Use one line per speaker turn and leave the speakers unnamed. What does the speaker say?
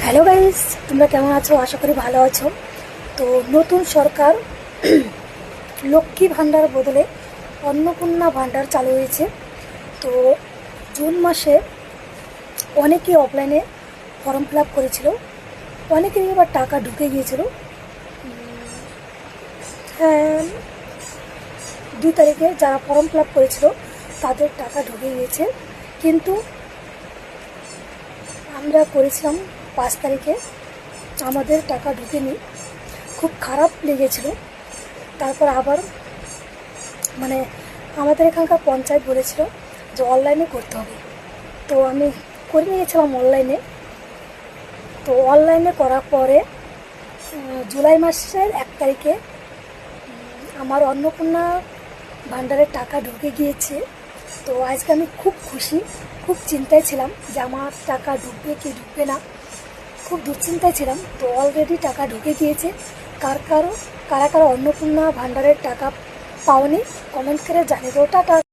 Hello guys, তোমরা কেমন আছো? আশা করি ভালো আছো। তো নতুন সরকার লক্ষ্মী ভাণ্ডার বদলে অন্নপূর্ণা ভাণ্ডার চালু হয়েছে। তো জুন মাসে অনেকেই অফলাইনে ফর্ম ফিল আপ করেছিল, অনেকেরই আবার টাকা ঢুকে গিয়েছিল। হ্যাঁ, 2 তারিখে যারা ফর্ম ফিল আপ করেছিল তাদের টাকা ঢুকে গিয়েছে, কিন্তু আমরা করেছিলাম 5 তারিখে, আমাদের টাকা ঢুকেনি। খুব খারাপ লেগেছিল। তারপর আবার মানে আমাদের এখানকার পঞ্চায়েত বলেছিল যে অনলাইনে করতে হবে। তো আমি করে নিয়েছিলাম অনলাইনে। তো অনলাইনে করার পরে জুলাই মাসের 1 তারিখে আমার অন্নপূর্ণা ভাণ্ডারের টাকা ঢুকে গিয়েছে। তো আজকে আমি খুব খুশি, খুব চিন্তায় ছিলাম যে আমার টাকা ঢুকবে কি ঢুকবে না, খুব দুশ্চিন্তায় ছিলাম। তো অলরেডি টাকা ঢুকে গিয়েছে। কারা কারা অন্নপূর্ণা ভাণ্ডারের টাকা পাওনি কমেন্ট করে জানিয়ে দাও। টাকা।